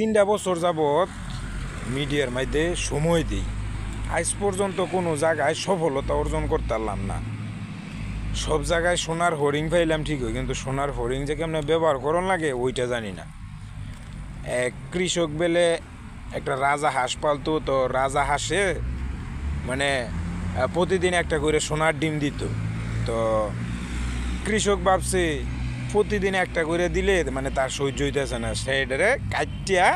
3টা বছর যাবৎ মিডিয়ার মধ্যে সময় দিই, আজ পর্যন্ত কোনো জায়গায় সফলতা অর্জন করতে পারলাম না। সব জায়গায় সোনার হরিং পাইলাম ঠিকই, কিন্তু সোনার হরিং যে কেমন ব্যবহার করন লাগে ওইটা জানি না। এক কৃষক বেলে একটা রাজা হাঁস পালতো, তো রাজা হাঁসে মানে প্রতিদিন একটা করে সোনার ডিম দিত। তো কৃষক ভাবছে প্রতিদিন একটা করে দিলে মানে তার সহ্য হইতেছে না, সেইটারে কাটিয়া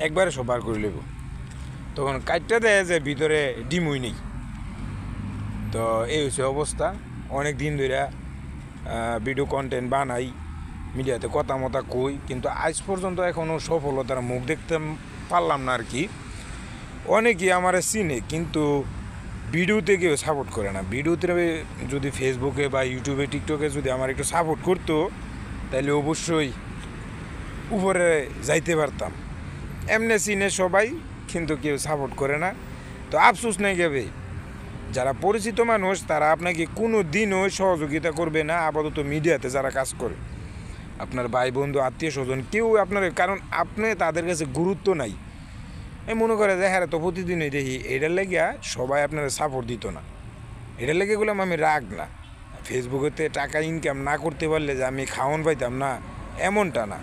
একবারে সবার করে নেব। তখন কাটটা দেয় যে ভিতরে ডিমই নেই। তো এই হচ্ছে অবস্থা। অনেক দিন ধরে ভিডিও কন্টেন্ট বানাই, মিডিয়াতে কথা মতা কই, কিন্তু আজ পর্যন্ত এখনও সফলতার মুখ দেখতে পারলাম না আর কি। অনেকেই আমার চিনে, কিন্তু ভিডিওতে কেউ সাপোর্ট করে না। ভিডিওতে যদি ফেসবুকে বা ইউটিউবে টিকটকে যদি আমার একটু সাপোর্ট করতো, তাহলে অবশ্যই উপরে যাইতে পারতাম। এমনি চিনে সবাই, কিন্তু কেউ সাপোর্ট করে না। তো আফসোস নেই গেবে, যারা পরিচিত মানুষ তারা আপনাকে কোনো দিনও সহযোগিতা করবে না। আপাতত মিডিয়াতে যারা কাজ করে, আপনার ভাই বন্ধু আত্মীয় স্বজন কেউ আপনার, কারণ আপনি তাদের কাছে গুরুত্ব নাই। এই মনে করে যে হ্যাঁ তো প্রতিদিনই দেখি, এটার লেগে সবাই আপনারা সাপোর্ট দিত না। এটার লেগে গেলাম আমি রাগ না। ফেসবুকেতে টাকা ইনকাম না করতে পারলে যে আমি খাওয়ান পাইতাম না, এমনটা না।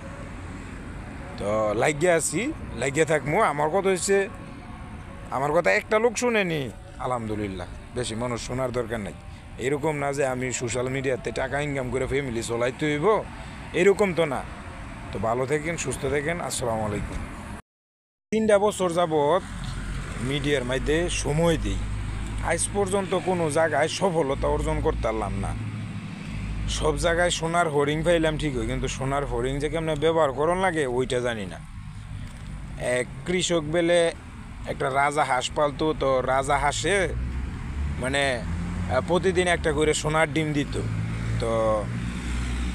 তো লাগিয়ে আছি, লাগিয়ে থাকবো। আমার কথা হচ্ছে, আমার কথা একটা লোক শুনেনি, আলহামদুলিল্লাহ। বেশি মানুষ শোনার দরকার নেই। এরকম না যে আমি সোশ্যাল মিডিয়াতে টাকা ইনকাম করে ফ্যামিলি চলাইতে হইব, এরকম তো না। তো ভালো থাকেন, সুস্থ থাকেন। আসসালামু আলাইকুম। 3টা বছর যাবৎ মিডিয়ার মধ্যে সময় দিই, আজ পর্যন্ত কোনো জায়গায় সফলতা অর্জন করতে পারলাম না। সব জায়গায় সোনার হরিং পাইলাম ঠিকই, কিন্তু সোনার হরিং যে কেমন ব্যবহার করন লাগে ওইটা জানি না। এক কৃষক বেলে একটা রাজা হাঁস পালতো, তো রাজা হাঁসে মানে প্রতিদিন একটা করে সোনার ডিম দিত। তো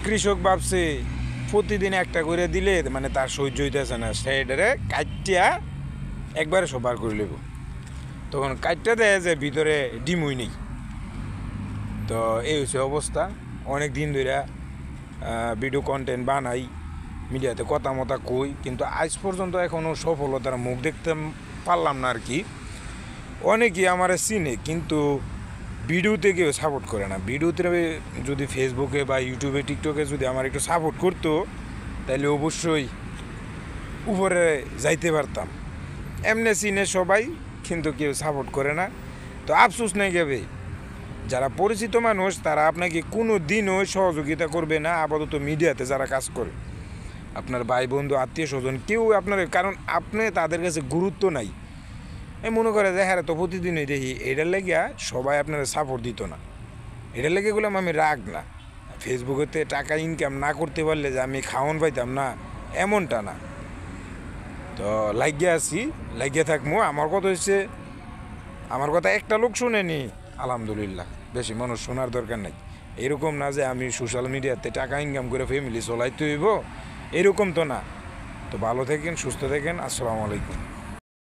কৃষক ভাবছে প্রতিদিন একটা করে দিলে মানে তার সহ্য হইতেছে না, সেইটারে কাটিয়া একবারে সবার করে নেব। তখন কাটটা দেয় যে ভিতরে ডিমই নেই। তো এই হচ্ছে অবস্থা। অনেক দিন ধরে ভিডিও কন্টেন্ট বানাই, মিডিয়াতে কথা মতা কই, কিন্তু আজ পর্যন্ত এখনও সফলতার মুখ দেখতে পারলাম না আর কি। অনেকেই আমার চিনে, কিন্তু ভিডিওতে কেউ সাপোর্ট করে না। ভিডিওতে যদি ফেসবুকে বা ইউটিউবে টিকটকে যদি আমার একটু সাপোর্ট করতো, তাহলে অবশ্যই উপরে যাইতে পারতাম। এমনি চিনে সবাই, কিন্তু কেউ সাপোর্ট করে না। তো আফসোস নেই গেবে, যারা পরিচিত মানুষ তারা আপনাকে কোনো দিনও সহযোগিতা করবে না। আপাতত মিডিয়াতে যারা কাজ করে, আপনার ভাই বন্ধু আত্মীয় স্বজন কেউ আপনার, কারণ আপনি তাদের কাছে গুরুত্ব নাই। এই মনে করে যে হ্যাঁ তো প্রতিদিনই দেখি, এটার লেগে সবাই আপনারা সাপোর্ট দিত না। এটার লেগে গেলাম আমি রাগ না। ফেসবুকেতে টাকা ইনকাম না করতে পারলে যে আমি খাওয়ান পাইতাম না, এমনটা না। তো লাগিয়ে আছি, লাগিয়ে থাকবো। আমার কথা হচ্ছে, আমার কথা একটা লোক শুনেনি, আলহামদুলিল্লাহ। বেশি মানুষ শোনার দরকার নেই। এরকম না যে আমি সোশ্যাল মিডিয়াতে টাকা ইনকাম করে ফ্যামিলি চলাইতে হইব, এরকম তো না। তো ভালো থাকেন, সুস্থ থাকেন। আসসালামু আলাইকুম।